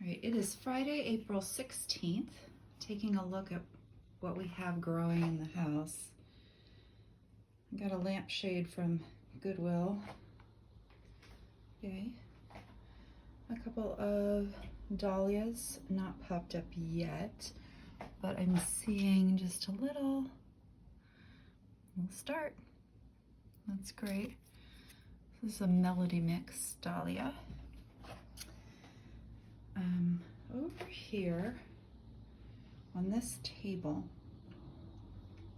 Right, it is Friday, April 16th. Taking a look at what we have growing in the house. I got a lampshade from Goodwill. Okay. A couple of dahlias, not popped up yet, but I'm seeing just a little start. That's great. This is a Melody Mix dahlia. Over here on this table,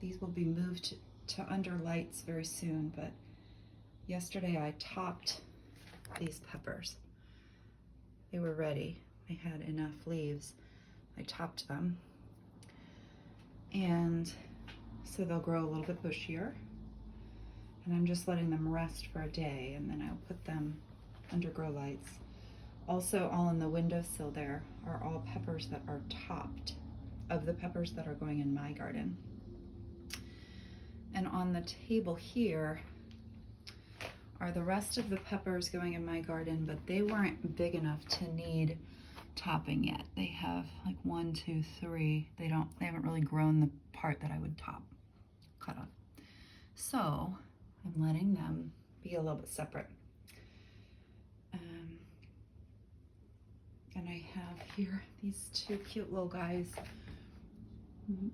these will be moved to under lights very soon, but yesterday I topped these peppers. They were ready. I had enough leaves. I topped them, and so they'll grow a little bit bushier, and I'm just letting them rest for a day, and then I'll put them under grow lights. Also, all in the windowsill there are all peppers that are topped, of the peppers that are going in my garden. And on the table here are the rest of the peppers going in my garden, but they weren't big enough to need topping yet. They have like 1, 2, 3. They haven't really grown the part that I would cut off. So I'm letting them be a little bit separate. And I have here these two cute little guys.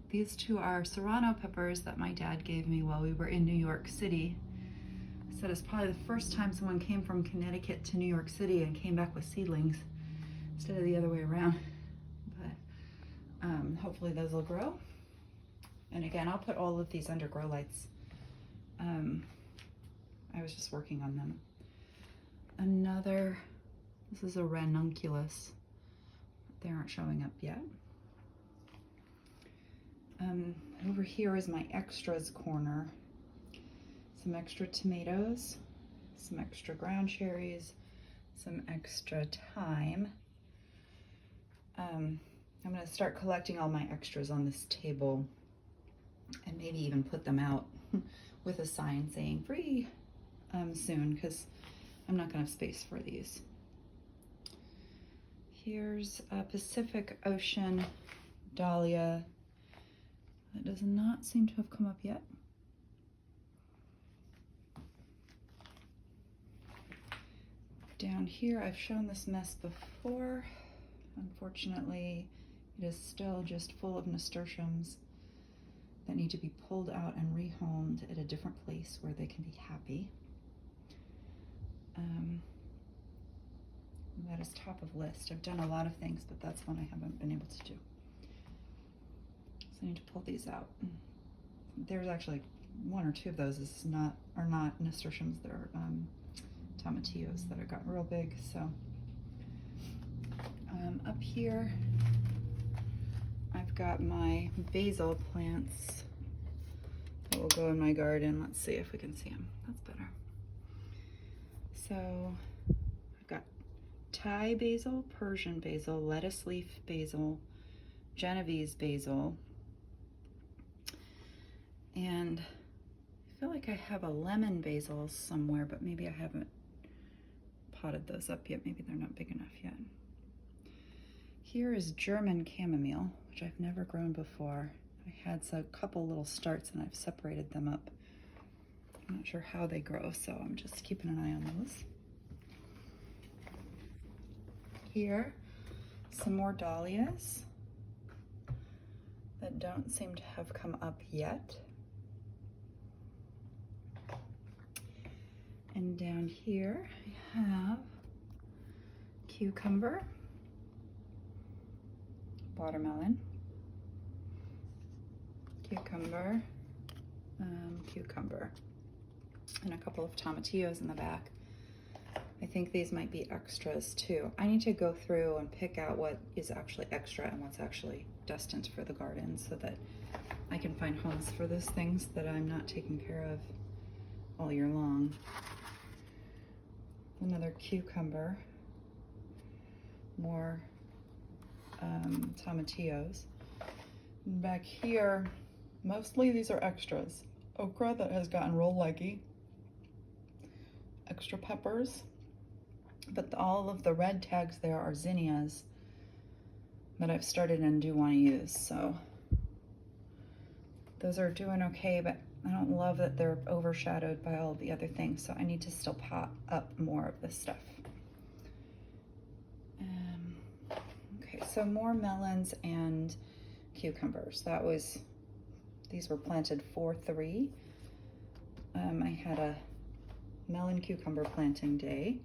These two are serrano peppers that my dad gave me while we were in New York City. He said it's probably the first time someone came from Connecticut to New York City and came back with seedlings instead of the other way around. But hopefully those will grow. And again, I'll put all of these under grow lights. I was just working on them. This is a ranunculus. They aren't showing up yet. Over here is my extras corner. Some extra tomatoes, some extra ground cherries, some extra thyme. I'm gonna start collecting all my extras on this table and maybe even put them out with a sign saying free soon, because I'm not gonna have space for these. Here's a Pacific Ocean dahlia that does not seem to have come up yet. Down here, I've shown this mess before. Unfortunately, it is still just full of nasturtiums that need to be pulled out and rehomed at a different place where they can be happy. That is top of list. I've done a lot of things, but that's one I haven't been able to do. So I need to pull these out. There's actually 1 or 2 of those are not nasturtiums. They're tomatillos that have gotten real big. So up here, I've got my basil plants that will go in my garden. Let's see if we can see them. That's better. So I've got Thai basil, Persian basil, lettuce leaf basil, Genovese basil, and I feel like I have a lemon basil somewhere, but maybe I haven't potted those up yet. Maybe they're not big enough yet. Here is German chamomile, which I've never grown before. I had a couple little starts and I've separated them up. I'm not sure how they grow, so I'm just keeping an eye on those. Here, some more dahlias that don't seem to have come up yet. And down here, I have cucumber, watermelon, cucumber, cucumber, and a couple of tomatillos in the back. I think these might be extras too. I need to go through and pick out what is actually extra and what's actually destined for the garden so that I can find homes for those things that I'm not taking care of all year long. Another cucumber, more tomatillos. Back here, mostly these are extras. Okra that has gotten real leggy, extra peppers, but all of the red tags there are zinnias that I've started and do want to use. So those are doing okay, but I don't love that they're overshadowed by all the other things. So I need to still pot up more of this stuff. Okay, so more melons and cucumbers. These were planted 4-3. I had a melon cucumber planting day.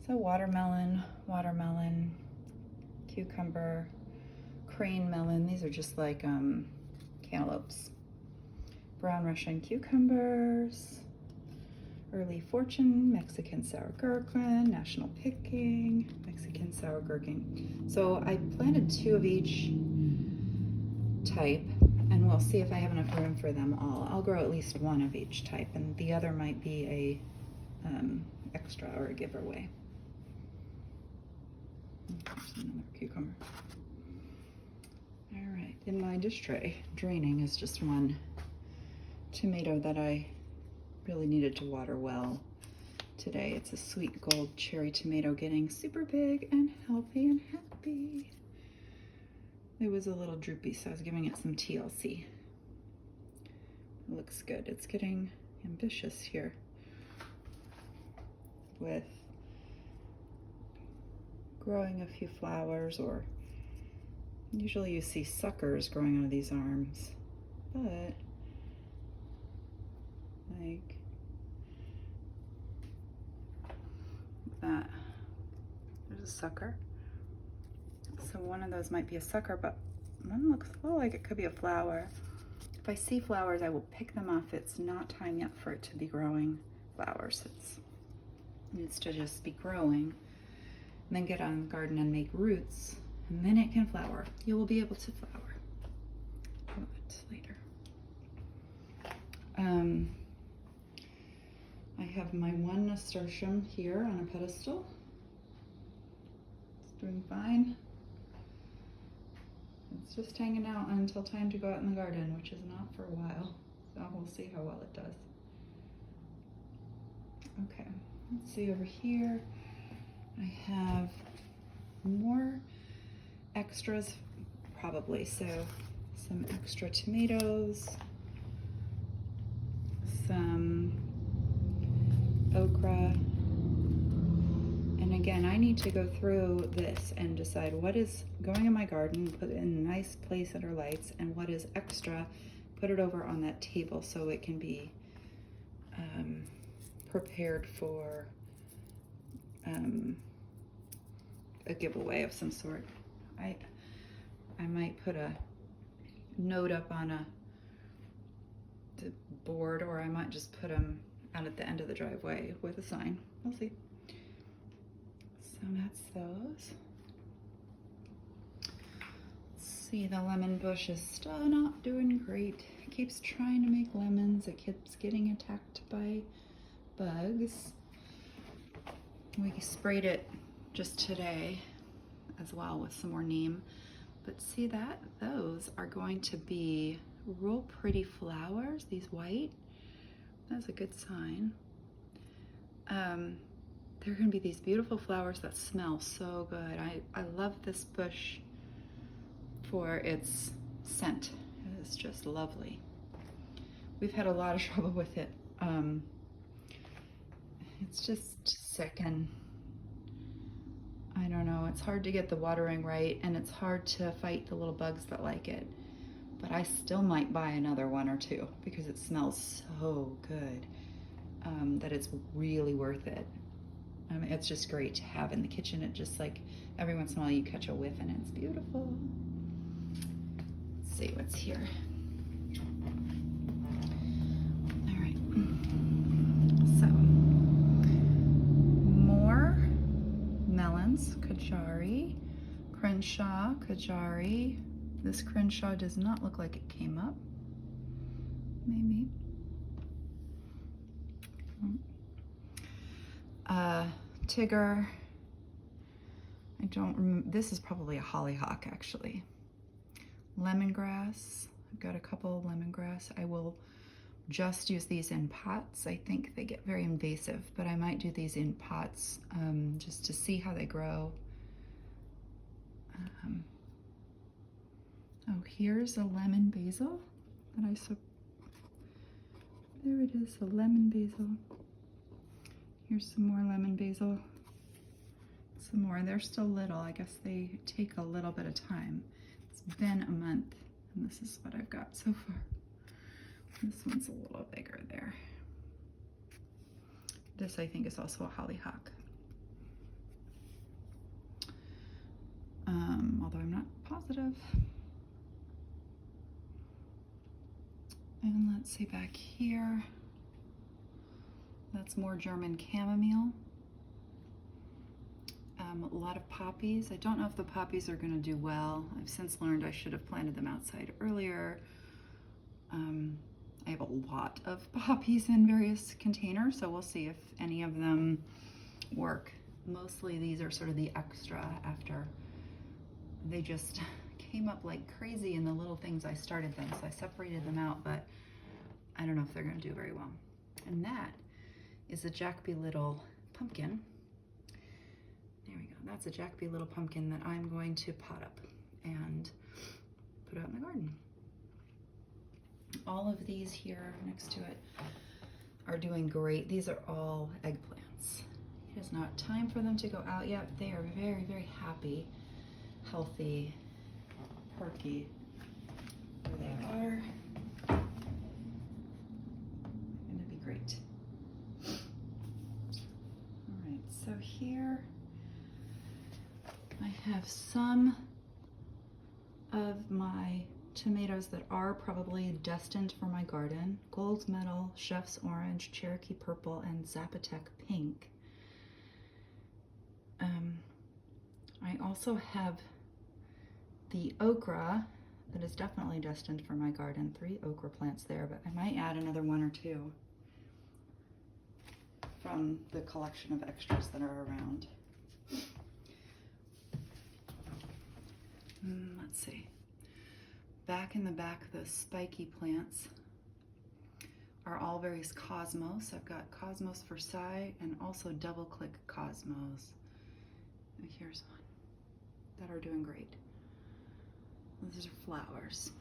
So watermelon, cucumber, crane melon. These are just like cantaloupes. Brown Russian cucumbers, early fortune, Mexican sour gherkin, national picking, Mexican sour gherkin. So I planted 2 of each type, and we'll see if I have enough room for them all. I'll grow at least 1 of each type, and the other might be a extra or a giveaway. Another cucumber. All right, in my dish tray, draining, is just 1 tomato that I really needed to water well today. It's a sweet gold cherry tomato, getting super big and healthy and happy. It was a little droopy, so I was giving it some TLC. It looks good. It's getting ambitious here with growing a few flowers, or usually you see suckers growing out of these arms, but like that, there's a sucker. So one of those might be a sucker, but one looks a little like it could be a flower. If I see flowers, I will pick them off. It's not time yet for it to be growing flowers. It needs to just be growing, and then get on the garden and make roots, and then it can flower. You will be able to flower. But later. I have my 1 nasturtium here on a pedestal. It's doing fine. It's just hanging out until time to go out in the garden, which is not for a while. So we'll see how well it does. Okay, let's see over here. I have more extras, probably. So some extra tomatoes, some okra. And again, I need to go through this and decide what is going in my garden, put it in a nice place under lights, and what is extra, put it over on that table so it can be prepared for a giveaway of some sort. I might put a note up on the board, or I might just put them out at the end of the driveway with a sign. We'll see. So that's those. Let's see, the lemon bush is still not doing great. It keeps trying to make lemons. It keeps getting attacked by bugs. We sprayed it just today as well with some more neem. But see that? Those are going to be real pretty flowers, these white. That's a good sign. They're gonna be these beautiful flowers that smell so good. I love this bush for its scent. It is just lovely. We've had a lot of trouble with it. It's just sick, and I don't know, it's hard to get the watering right, and it's hard to fight the little bugs that like it. But I still might buy another 1 or 2 because it smells so good that it's really worth it. It's just great to have in the kitchen. It just, like, every once in a while you catch a whiff and it's beautiful. Let's see what's here. All right. So, more melons, Kajari, Crenshaw, Kajari. This Crenshaw does not look like it came up. Maybe. Tigger. I don't remember. This is probably a hollyhock, actually. Lemongrass. I've got a couple of lemongrass. I will just use these in pots. I think they get very invasive, but I might do these in pots just to see how they grow. here's a lemon basil that there it is, the lemon basil. Here's some more lemon basil. Some more, they're still little. I guess they take a little bit of time. It's been a month, and this is what I've got so far. This one's a little bigger there. This, I think, is also a hollyhock. Although I'm not positive. And let's see back here. That's more German chamomile. A lot of poppies. I don't know if the poppies are going to do well. I've since learned I should have planted them outside earlier. I have a lot of poppies in various containers, so we'll see if any of them work. Mostly these are sort of the extra after they just came up like crazy in the little things I started them, so I separated them out, but I don't know if they're going to do very well. And that is a Jacoby Little pumpkin. There we go. That's a Jacoby Little pumpkin that I'm going to pot up and put out in the garden. All of these here next to it are doing great. These are all eggplants. It is not time for them to go out yet. They are very, very happy, healthy, perky where they are. Going to be great. All right, so here I have some of my tomatoes that are probably destined for my garden. Gold Medal, Chef's Orange, Cherokee Purple, and Zapotec Pink. I also have the okra that is definitely destined for my garden. 3 okra plants there, but I might add another 1 or 2 from the collection of extras that are around. Let's see. Back in the back, the spiky plants are all various cosmos. I've got Cosmos Versailles and also Double Click Cosmos. Here's one that are doing great. These are flowers.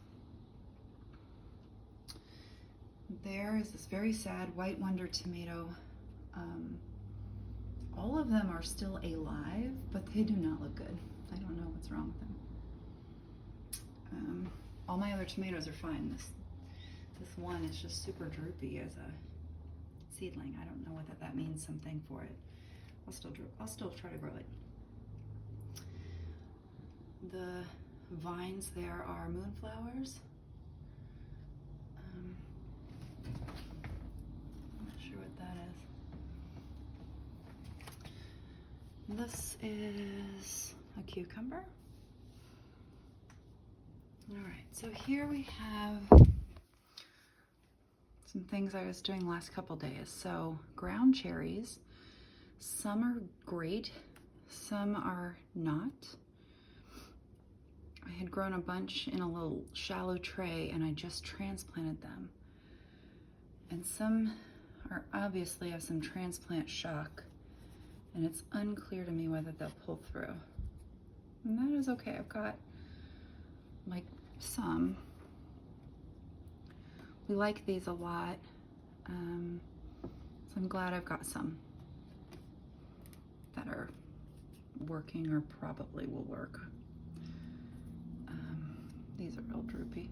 There is this very sad White Wonder tomato. All of them are still alive, but they do not look good. I don't know what's wrong with them. All my other tomatoes are fine. This one is just super droopy as a seedling. I don't know whether that means something for it. I'll still try to grow it. The vines there are moonflowers. I'm not sure what that is. This is a cucumber. All right, so here we have some things I was doing the last couple days. So ground cherries, some are great, some are not. I had grown a bunch in a little shallow tray and I just transplanted them. And some are obviously have some transplant shock, and it's unclear to me whether they'll pull through. And that is okay. I've got like some. We like these a lot, so I'm glad I've got some that are working or probably will work. These are real droopy.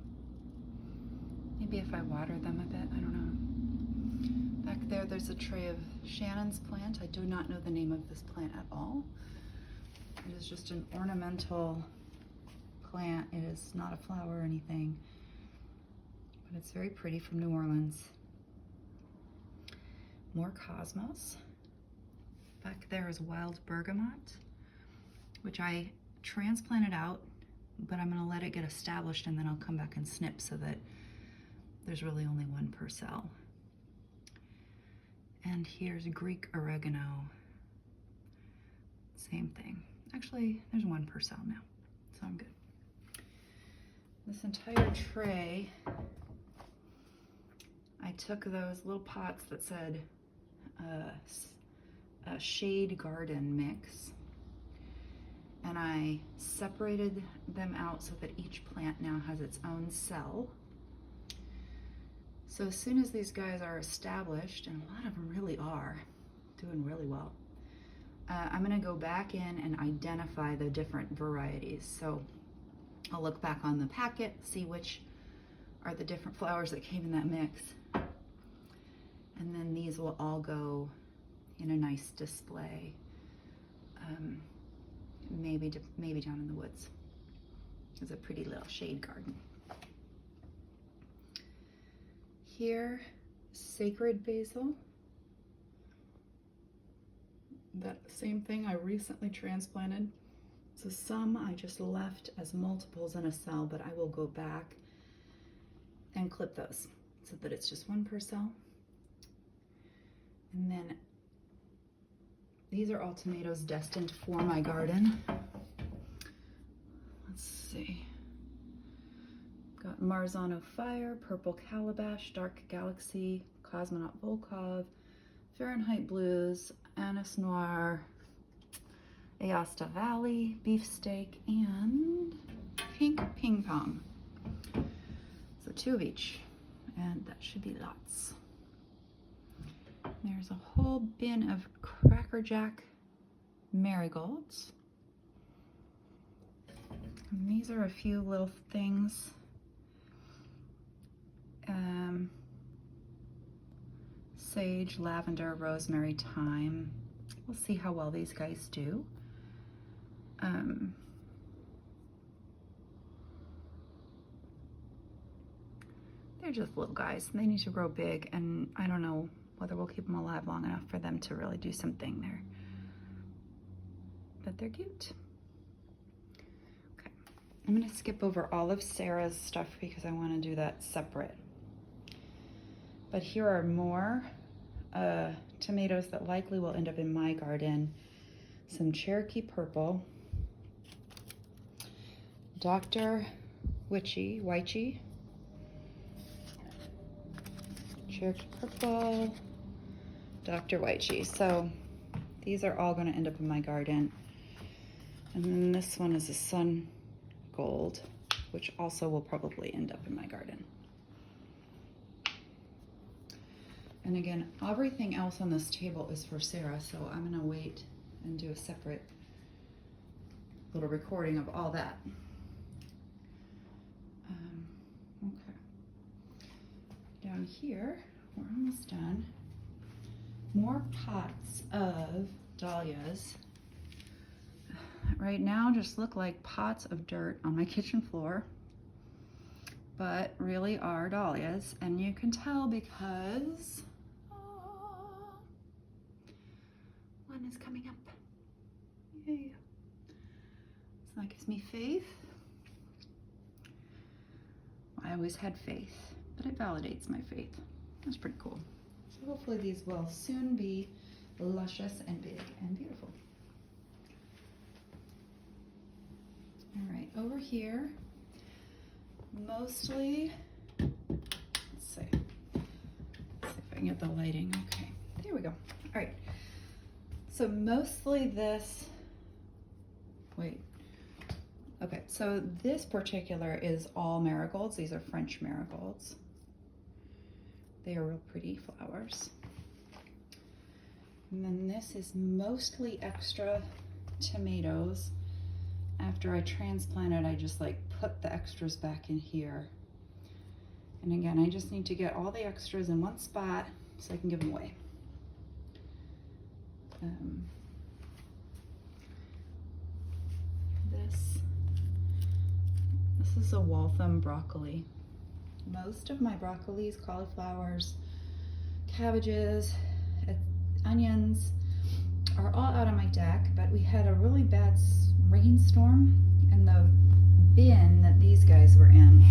Maybe if I water them a bit, I don't know. Back there, there's a tray of Shannon's plant. I do not know the name of this plant at all. It is just an ornamental plant. It is not a flower or anything, but it's very pretty, from New Orleans. More cosmos. Back there is wild bergamot, which I transplanted out, but I'm gonna let it get established and then I'll come back and snip so that there's really only 1 per cell. And here's Greek oregano. Same thing. Actually, there's 1 per cell now, so I'm good. This entire tray, I took those little pots that said a shade garden mix, and I separated them out so that each plant now has its own cell. So as soon as these guys are established, and a lot of them really are, doing really well, I'm gonna go back in and identify the different varieties. So I'll look back on the packet, see which are the different flowers that came in that mix. And then these will all go in a nice display, maybe down in the woods. It's a pretty little shade garden. Here, sacred basil. That same thing I recently transplanted. So some I just left as multiples in a cell, but I will go back and clip those so that it's just one per cell. And then these are all tomatoes destined for my garden. Let's see. Got Marzano Fire, Purple Calabash, Dark Galaxy, Cosmonaut Volkov, Fahrenheit Blues, Anise Noir, Aosta Valley, Beefsteak, and Pink Ping Pong. So 2 of each, and that should be lots. There's a whole bin of Cracker Jack marigolds. And these are a few little things. Sage, lavender, rosemary, thyme. We'll see how well these guys do. They're just little guys. They need to grow big, and I don't know whether we'll keep them alive long enough for them to really do something there. But they're cute. Okay, I'm gonna skip over all of Sarah's stuff because I wanna do that separate. But here are more tomatoes that likely will end up in my garden. Some Cherokee Purple, Dr. Wychee, Cherokee Purple, Dr. Wychee. So these are all gonna end up in my garden. And then this one is a Sun Gold, which also will probably end up in my garden. And again, everything else on this table is for Sarah, so I'm gonna wait and do a separate little recording of all that. Okay. Down here, we're almost done. More pots of dahlias. Right now, just look like pots of dirt on my kitchen floor, but really are dahlias, and you can tell because one is coming up. Yay. So that gives me faith. I always had faith, but it validates my faith. That's pretty cool. So hopefully these will soon be luscious and big and beautiful. All right, over here, mostly, let's see if I can get the lighting. Okay, there we go. All right, so mostly this, okay, so this particular is all marigolds. These are French marigolds. They are real pretty flowers. And then this is mostly extra tomatoes. After I transplanted, I just like put the extras back in here. And again, I just need to get all the extras in one spot so I can give them away. This is a Waltham broccoli. Most of my broccolis, cauliflowers, cabbages, onions are all out on my deck, but we had a really bad rainstorm, and the bin that these guys were in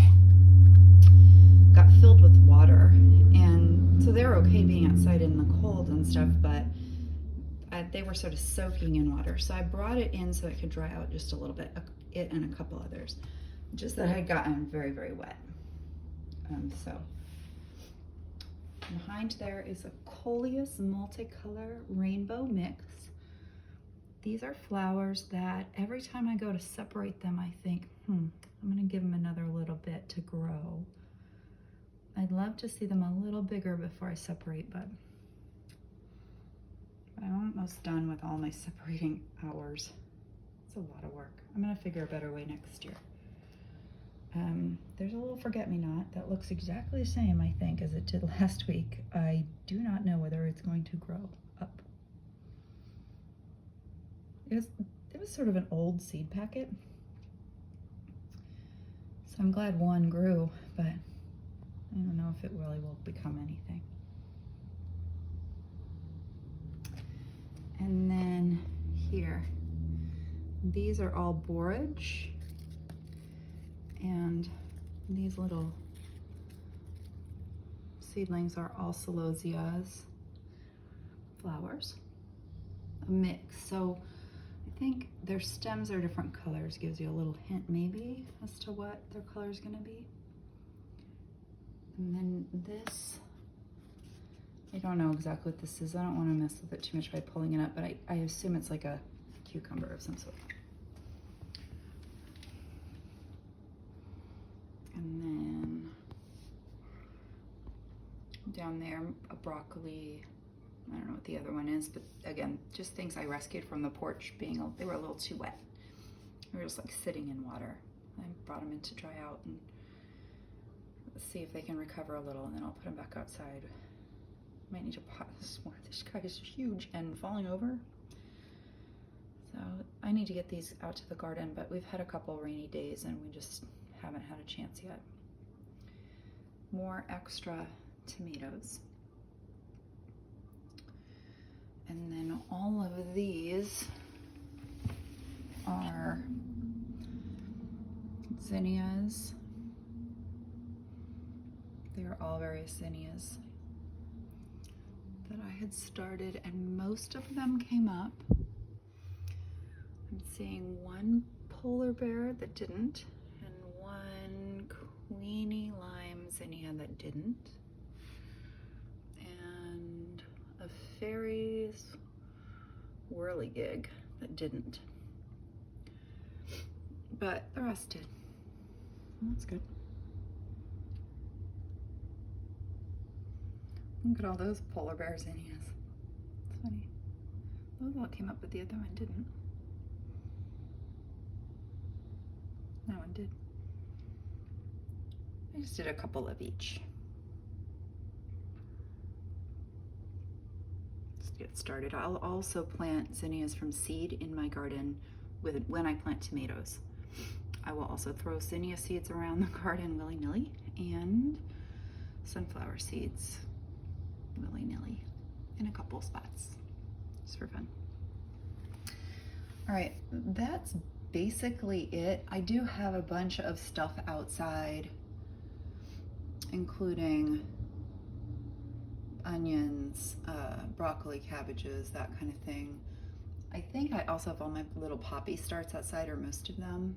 got filled with water, and so they're okay being outside in the cold and stuff, but they were sort of soaking in water. So I brought it in so it could dry out just a little bit, it and a couple others, just that had gotten very, very wet. So behind there is a Coleus multicolor rainbow mix. these are flowers that every time I go to separate them, I think, I'm gonna give them another little bit to grow. I'd love to see them a little bigger before I separate, but I'm almost done with all my separating hours. It's a lot of work. I'm gonna figure a better way next year. There's a little forget-me-not that looks exactly the same, I think, as it did last week. I do not know whether it's going to grow up. It was sort of an old seed packet, so I'm glad one grew, but I don't know if it really will become anything. And then here, these are all borage, and these little seedlings are all celosias flowers, a mix. So I think their stems are different colors, gives you a little hint maybe as to what their color is going to be. And then this, I don't know exactly what this is. I don't want to mess with it too much by pulling it up, but I assume it's like a cucumber of some sort. And then down there, a broccoli. I don't know what the other one is, but again, just things I rescued from the porch they were a little too wet. They were just like sitting in water. I brought them in to dry out and see if they can recover a little, and then I'll put them back outside. Might need to pot this more. This guy is huge and falling over. So I need to get these out to the garden, but we've had a couple rainy days and we just haven't had a chance yet. More extra tomatoes. And then all of these are zinnias. They are all various zinnias that I had started, and most of them came up. I'm seeing one polar bear that didn't, and one Queenie lime zinnia that didn't, and a fairies whirligig that didn't. But the rest did. That's good. Look at all those polar bear zinnias. It's funny. Those all came up, but the other one didn't. That one did. I just did a couple of each. Let's get started. I'll also plant zinnias from seed in my garden when I plant tomatoes. I will also throw zinnia seeds around the garden willy-nilly, and sunflower seeds willy-nilly in a couple spots, just for fun. All right, that's basically it. I do have a bunch of stuff outside, including onions, broccoli, cabbages, that kind of thing. I think I also have all my little poppy starts outside, or most of them.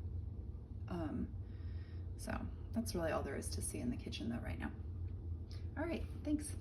So that's really all there is to see in the kitchen though right now. All right, thanks.